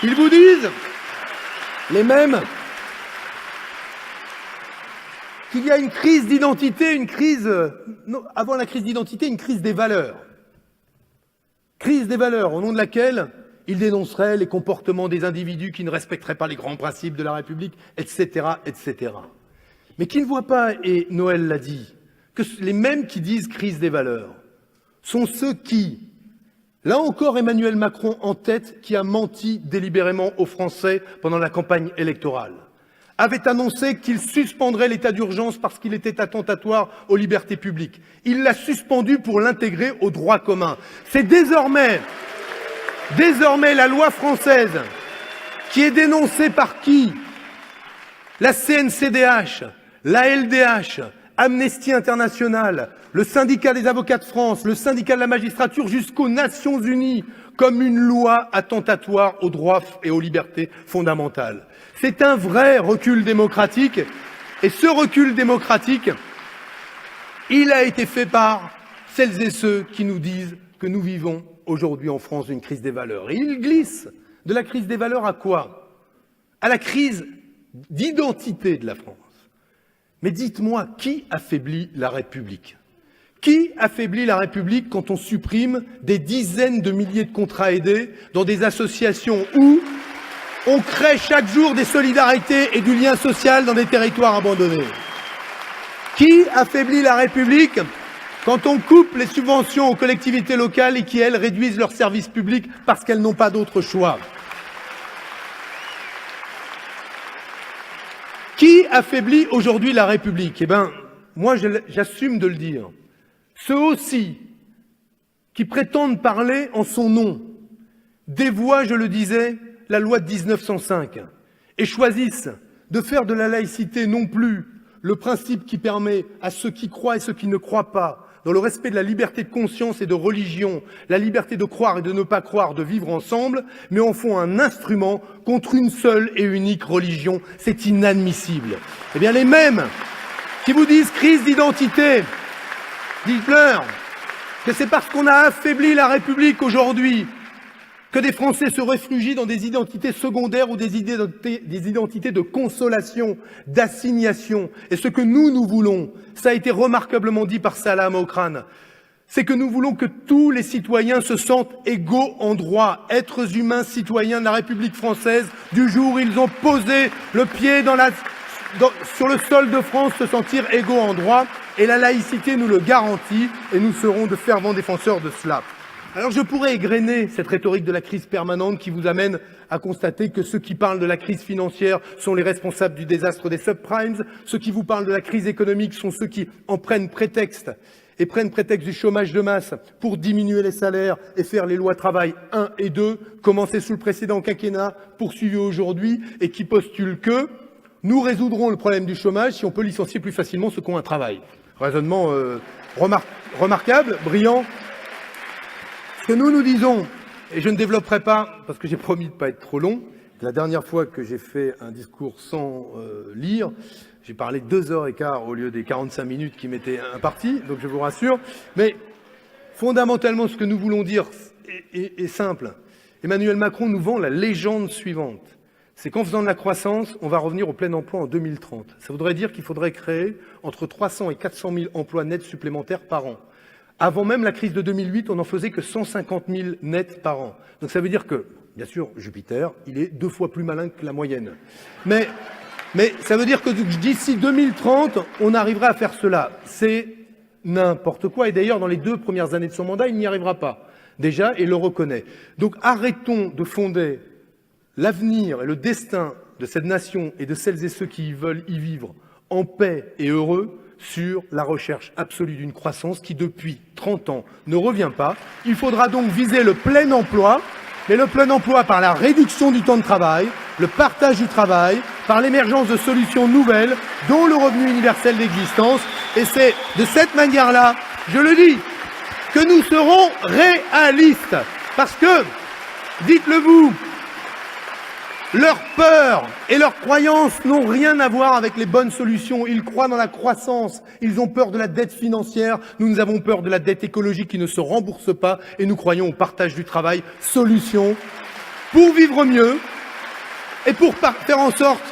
Ils vous disent, les mêmes, qu'il y a une crise d'identité, avant la crise d'identité, une crise des valeurs. Crise des valeurs, au nom de laquelle ils dénonceraient les comportements des individus qui ne respecteraient pas les grands principes de la République, etc., etc. Mais qui ne voient pas, et Noël l'a dit, que les mêmes qui disent crise des valeurs sont ceux qui, là encore Emmanuel Macron en tête, qui a menti délibérément aux Français pendant la campagne électorale, avait annoncé qu'il suspendrait l'état d'urgence parce qu'il était attentatoire aux libertés publiques. Il l'a suspendu pour l'intégrer au droit commun. C'est désormais la loi française qui est dénoncée par qui? La CNCDH, la LDH, Amnesty International, le syndicat des avocats de France, le syndicat de la magistrature, jusqu'aux Nations Unies, comme une loi attentatoire aux droits et aux libertés fondamentales. C'est un vrai recul démocratique, et ce recul démocratique, il a été fait par celles et ceux qui nous disent que nous vivons aujourd'hui en France une crise des valeurs. Et ils glissent de la crise des valeurs à quoi? À la crise d'identité de la France. Mais dites-moi, qui affaiblit la République? Qui affaiblit la République quand on supprime des dizaines de milliers de contrats aidés dans des associations où on crée chaque jour des solidarités et du lien social dans des territoires abandonnés? Qui affaiblit la République quand on coupe les subventions aux collectivités locales et qui, elles, réduisent leurs services publics parce qu'elles n'ont pas d'autre choix? Qui affaiblit aujourd'hui la République? Eh bien, moi, j'assume de le dire. Ceux aussi qui prétendent parler en son nom dévoient, je le disais, la loi de 1905 et choisissent de faire de la laïcité non plus le principe qui permet à ceux qui croient et ceux qui ne croient pas, dans le respect de la liberté de conscience et de religion, la liberté de croire et de ne pas croire, de vivre ensemble, mais en font un instrument contre une seule et unique religion. C'est inadmissible. Eh bien, les mêmes qui vous disent crise d'identité, dites-leur que c'est parce qu'on a affaibli la République aujourd'hui que des Français se réfugient dans des identités secondaires ou des identités de consolation, d'assignation. Et ce que nous voulons, ça a été remarquablement dit par Salah Mokrane, c'est que nous voulons que tous les citoyens se sentent égaux en droit, êtres humains citoyens de la République française, du jour où ils ont posé le pied sur le sol de France, se sentir égaux en droit. Et la laïcité nous le garantit, et nous serons de fervents défenseurs de cela. Alors je pourrais égrener cette rhétorique de la crise permanente qui vous amène à constater que ceux qui parlent de la crise financière sont les responsables du désastre des subprimes, ceux qui vous parlent de la crise économique sont ceux qui en prennent prétexte et prennent prétexte du chômage de masse pour diminuer les salaires et faire les lois travail 1 et 2, commencées sous le précédent quinquennat, poursuivies aujourd'hui, et qui postulent que nous résoudrons le problème du chômage si on peut licencier plus facilement ceux qui ont un travail. Raisonnement remarquable, brillant. Ce que nous disons, et je ne développerai pas parce que j'ai promis de ne pas être trop long, la dernière fois que j'ai fait un discours sans lire, j'ai parlé 2h15 au lieu des 45 minutes qui m'étaient imparties, donc je vous rassure. Mais fondamentalement, ce que nous voulons dire est simple. Emmanuel Macron nous vend la légende suivante. C'est qu'en faisant de la croissance, on va revenir au plein emploi en 2030. Ça voudrait dire qu'il faudrait créer entre 300 et 400 000 emplois nets supplémentaires par an. Avant même la crise de 2008, on n'en faisait que 150 000 nets par an. Donc ça veut dire que, bien sûr, Jupiter, il est 2 fois plus malin que la moyenne. Mais ça veut dire que d'ici 2030, on arrivera à faire cela. C'est n'importe quoi. Et d'ailleurs, dans les 2 premières années de son mandat, il n'y arrivera pas. Déjà, et le reconnaît. Donc arrêtons de fonder l'avenir et le destin de cette nation et de celles et ceux qui veulent y vivre en paix et heureux sur la recherche absolue d'une croissance qui, depuis 30 ans, ne revient pas. Il faudra donc viser le plein emploi, mais le plein emploi par la réduction du temps de travail, le partage du travail, par l'émergence de solutions nouvelles, dont le revenu universel d'existence. Et c'est de cette manière-là, je le dis, que nous serons réalistes. Parce que, dites-le vous, leur peur et leurs croyances n'ont rien à voir avec les bonnes solutions. Ils croient dans la croissance. Ils ont peur de la dette financière. Nous avons peur de la dette écologique qui ne se rembourse pas. Et nous croyons au partage du travail. Solution pour vivre mieux et pour faire en sorte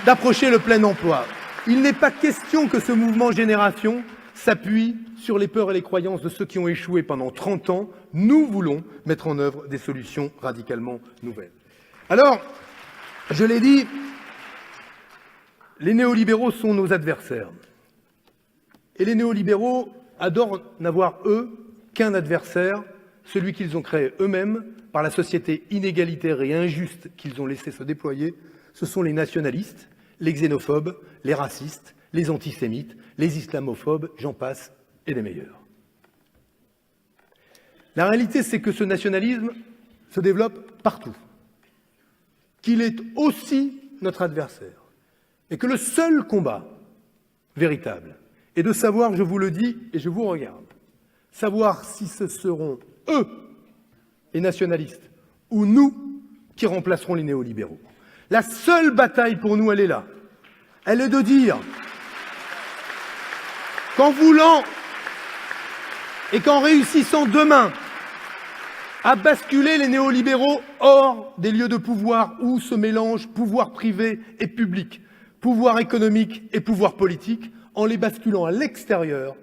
d'approcher le plein emploi. Il n'est pas question que ce mouvement Génération s'appuie sur les peurs et les croyances de ceux qui ont échoué pendant 30 ans. Nous voulons mettre en œuvre des solutions radicalement nouvelles. Alors, je l'ai dit, les néolibéraux sont nos adversaires. Et les néolibéraux adorent n'avoir, eux, qu'un adversaire, celui qu'ils ont créé eux-mêmes par la société inégalitaire et injuste qu'ils ont laissé se déployer. Ce sont les nationalistes, les xénophobes, les racistes, les antisémites, les islamophobes, j'en passe, et les meilleurs. La réalité, c'est que ce nationalisme se développe partout, qu'il est aussi notre adversaire, et que le seul combat véritable est de savoir, je vous le dis et je vous regarde, savoir si ce seront eux, les nationalistes, ou nous qui remplacerons les néolibéraux. La seule bataille pour nous, elle est là. Elle est de dire qu'en voulant et qu'en réussissant demain à basculer les néolibéraux hors des lieux de pouvoir où se mélangent pouvoir privé et public, pouvoir économique et pouvoir politique, en les basculant à l'extérieur,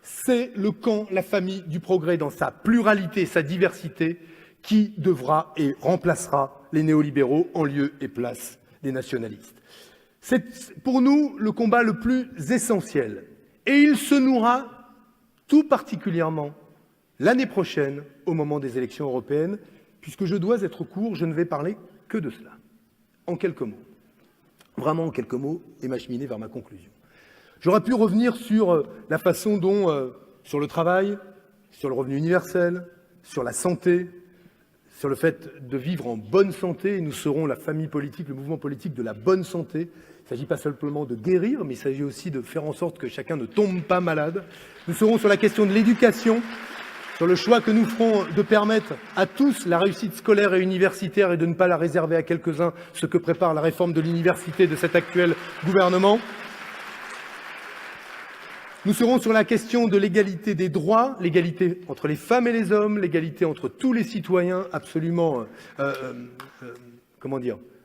c'est le camp, la famille du progrès dans sa pluralité, sa diversité, qui devra et remplacera les néolibéraux en lieu et place des nationalistes. C'est pour nous le combat le plus essentiel. Et il se nouera tout particulièrement l'année prochaine, au moment des élections européennes, puisque je dois être court, je ne vais parler que de cela. En quelques mots. Vraiment en quelques mots, et m'acheminer vers ma conclusion. J'aurais pu revenir sur la façon dont, sur le travail, sur le revenu universel, sur la santé, sur le fait de vivre en bonne santé. Nous serons la famille politique, le mouvement politique de la bonne santé. Il ne s'agit pas simplement de guérir, mais il s'agit aussi de faire en sorte que chacun ne tombe pas malade. Nous serons sur la question de l'éducation, sur le choix que nous ferons de permettre à tous la réussite scolaire et universitaire et de ne pas la réserver à quelques-uns, ce que prépare la réforme de l'université de cet actuel gouvernement. Nous serons sur la question de l'égalité des droits, l'égalité entre les femmes et les hommes, l'égalité entre tous les citoyens, absolument,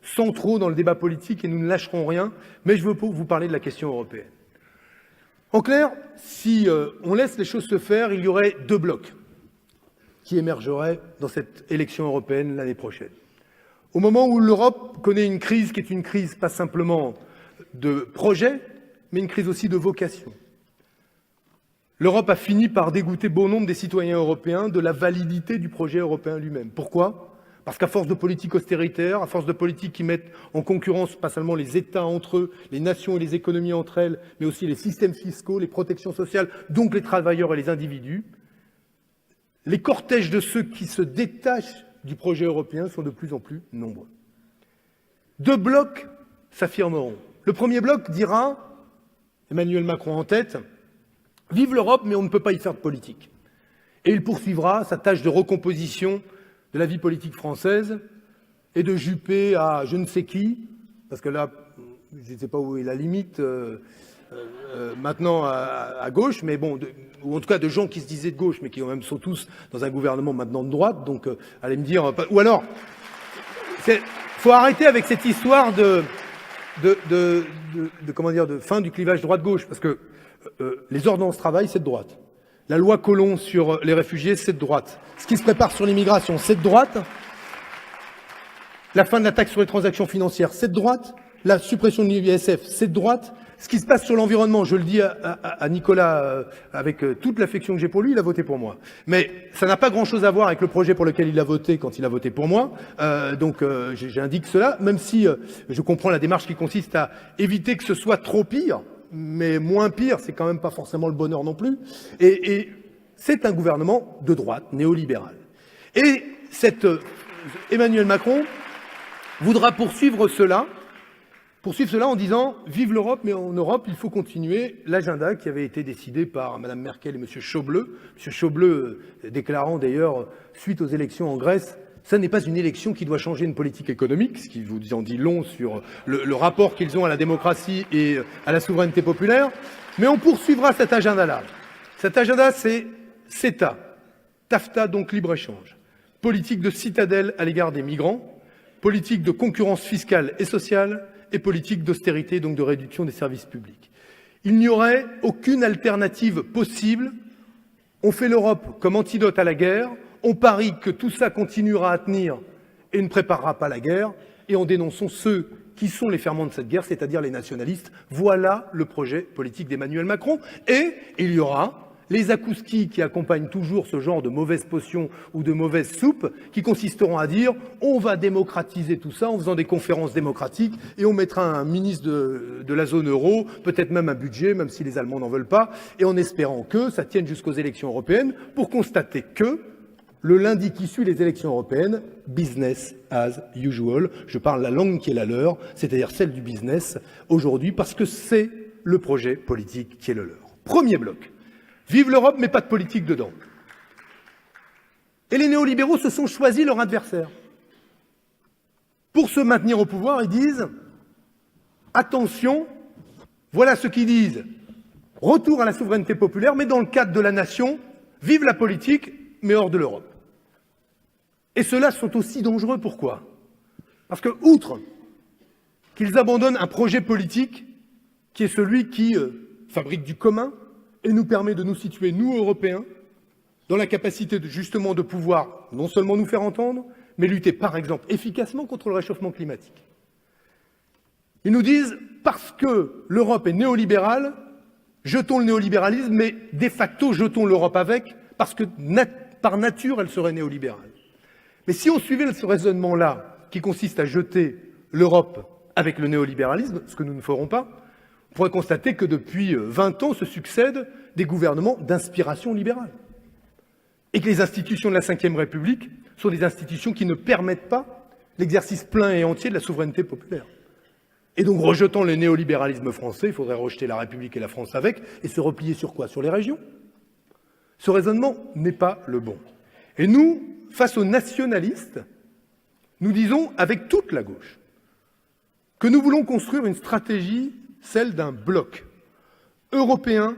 centraux dans le débat politique, et nous ne lâcherons rien, mais je veux vous parler de la question européenne. En clair, si on laisse les choses se faire, il y aurait deux blocs qui émergeraient dans cette élection européenne l'année prochaine. Au moment où l'Europe connaît une crise qui est une crise pas simplement de projet, mais une crise aussi de vocation. L'Europe a fini par dégoûter bon nombre des citoyens européens de la validité du projet européen lui-même. Pourquoi ? Parce qu'à force de politiques austéritaires, à force de politiques qui mettent en concurrence pas seulement les États entre eux, les nations et les économies entre elles, mais aussi les systèmes fiscaux, les protections sociales, donc les travailleurs et les individus, les cortèges de ceux qui se détachent du projet européen sont de plus en plus nombreux. Deux blocs s'affirmeront. Le premier bloc dira, Emmanuel Macron en tête, « Vive l'Europe, mais on ne peut pas y faire de politique ». Et il poursuivra sa tâche de recomposition de la vie politique française et de juper à je ne sais qui, parce que là, je ne sais pas où est la limite, maintenant à gauche, mais bon, ou en tout cas de gens qui se disaient de gauche, mais qui quand même sont tous dans un gouvernement maintenant de droite, donc allez me dire, ou alors, faut arrêter avec cette histoire de fin du clivage droite-gauche, parce que les ordonnances travail, c'est de droite. La loi Collomb sur les réfugiés, c'est de droite. Ce qui se prépare sur l'immigration, c'est de droite. La fin de la taxe sur les transactions financières, c'est de droite. La suppression de l'ISF, c'est de droite. Ce qui se passe sur l'environnement, je le dis à Nicolas avec toute l'affection que j'ai pour lui, il a voté pour moi. Mais ça n'a pas grand-chose à voir avec le projet pour lequel il a voté quand il a voté pour moi. Donc j'indique cela, même si je comprends la démarche qui consiste à éviter que ce soit trop pire. Mais moins pire, c'est quand même pas forcément le bonheur non plus. Et c'est un gouvernement de droite, néolibéral. Et Emmanuel Macron voudra poursuivre cela en disant « Vive l'Europe, mais en Europe, il faut continuer l'agenda qui avait été décidé par Mme Merkel et M. Schäuble ». M. Schäuble déclarant d'ailleurs, suite aux élections en Grèce, ça n'est pas une élection qui doit changer une politique économique, ce qui vous en dit long sur le rapport qu'ils ont à la démocratie et à la souveraineté populaire. Mais on poursuivra cet agenda-là. Cet agenda, c'est CETA, TAFTA, donc libre-échange. Politique de citadelle à l'égard des migrants. politique de concurrence fiscale et sociale et politique d'austérité, donc de réduction des services publics. Il n'y aurait aucune alternative possible. On fait l'Europe comme antidote à la guerre, on parie que tout ça continuera à tenir et ne préparera pas la guerre, et en dénonçant ceux qui sont les ferments de cette guerre, c'est-à-dire les nationalistes. Voilà le projet politique d'Emmanuel Macron. Et il y aura les akouskis qui accompagnent toujours ce genre de mauvaises potions ou de mauvaises soupes, qui consisteront à dire on va démocratiser tout ça en faisant des conférences démocratiques et on mettra un ministre de la zone euro, peut-être même un budget, même si les Allemands n'en veulent pas, et en espérant que ça tienne jusqu'aux élections européennes pour constater que le lundi qui suit les élections européennes, business as usual. Je parle la langue qui est la leur, c'est-à-dire celle du business aujourd'hui, parce que c'est le projet politique qui est le leur. Premier bloc. Vive l'Europe, mais pas de politique dedans. Et les néolibéraux se sont choisis leur adversaire. Pour se maintenir au pouvoir, ils disent « Attention, voilà ce qu'ils disent. Retour à la souveraineté populaire, mais dans le cadre de la nation, vive la politique, mais hors de l'Europe. » Et ceux-là sont aussi dangereux. Pourquoi? Parce que, outre qu'ils abandonnent un projet politique qui est celui qui fabrique du commun, et nous permet de nous situer, nous, Européens, dans la capacité justement de pouvoir non seulement nous faire entendre, mais lutter, par exemple, efficacement contre le réchauffement climatique. Ils nous disent, parce que l'Europe est néolibérale, jetons le néolibéralisme, mais de facto, jetons l'Europe avec, parce que par nature, elle serait néolibérale. Mais si on suivait ce raisonnement-là, qui consiste à jeter l'Europe avec le néolibéralisme, ce que nous ne ferons pas, on pourrait constater que depuis 20 ans se succèdent des gouvernements d'inspiration libérale. Et que les institutions de la Ve République sont des institutions qui ne permettent pas l'exercice plein et entier de la souveraineté populaire. Et donc, rejetant le néolibéralisme français, il faudrait rejeter la République et la France avec, et se replier sur quoi? Sur les régions. Ce raisonnement n'est pas le bon. Et nous, face aux nationalistes, nous disons, avec toute la gauche, que nous voulons construire une stratégie, celle d'un bloc européen,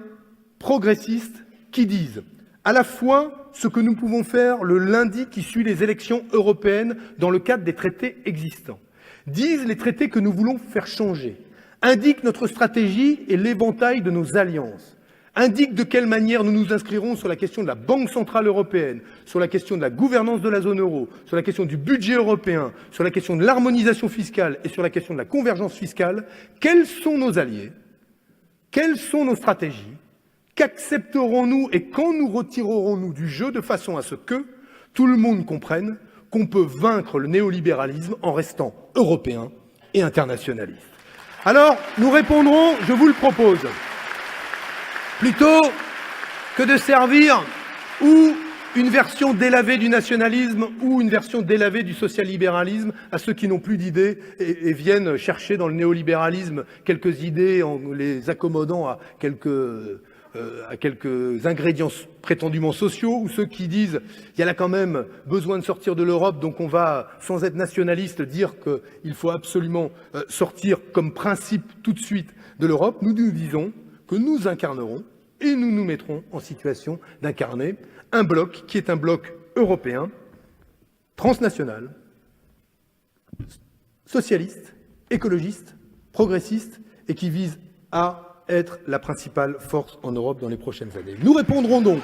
progressiste, qui dise à la fois ce que nous pouvons faire le lundi qui suit les élections européennes dans le cadre des traités existants, disent les traités que nous voulons faire changer, indiquent notre stratégie et l'éventail de nos alliances, indiquent de quelle manière nous nous inscrirons sur la question de la Banque centrale européenne, sur la question de la gouvernance de la zone euro, sur la question du budget européen, sur la question de l'harmonisation fiscale et sur la question de la convergence fiscale. Quels sont nos alliés? Quelles sont nos stratégies? Qu'accepterons-nous et quand nous retirerons-nous du jeu de façon à ce que tout le monde comprenne qu'on peut vaincre le néolibéralisme en restant européen et internationaliste? Alors, nous répondrons, je vous le propose, plutôt que de servir ou une version délavée du nationalisme ou une version délavée du social-libéralisme à ceux qui n'ont plus d'idées et viennent chercher dans le néolibéralisme quelques idées en les accommodant à quelques ingrédients prétendument sociaux, ou ceux qui disent il y a là quand même besoin de sortir de l'Europe, donc on va, sans être nationaliste, dire qu'il faut absolument sortir comme principe tout de suite de l'Europe. Nous nous disons que nous incarnerons et nous nous mettrons en situation d'incarner un bloc qui est un bloc européen, transnational, socialiste, écologiste, progressiste et qui vise à être la principale force en Europe dans les prochaines années. Nous répondrons donc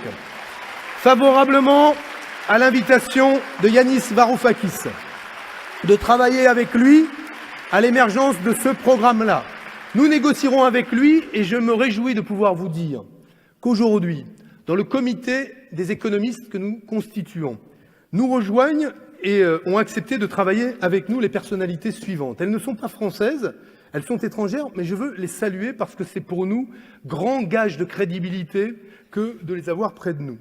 favorablement à l'invitation de Yanis Varoufakis de travailler avec lui à l'émergence de ce programme-là. Nous négocierons avec lui et je me réjouis de pouvoir vous dire qu'aujourd'hui, dans le comité des économistes que nous constituons, nous rejoignent et ont accepté de travailler avec nous les personnalités suivantes. Elles ne sont pas françaises, elles sont étrangères, mais je veux les saluer parce que c'est pour nous grand gage de crédibilité que de les avoir près de nous.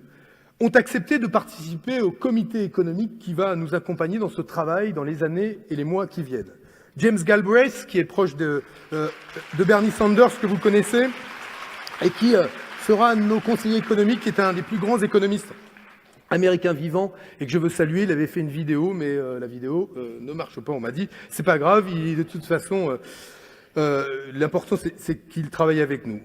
Ont accepté de participer au comité économique qui va nous accompagner dans ce travail dans les années et les mois qui viennent. James Galbraith, qui est proche de Bernie Sanders, que vous connaissez, et qui sera nos conseillers économiques, qui est un des plus grands économistes américains vivants, et que je veux saluer. Il avait fait une vidéo, mais la vidéo ne marche pas, on m'a dit. C'est pas grave, de toute façon, l'important c'est qu'il travaille avec nous.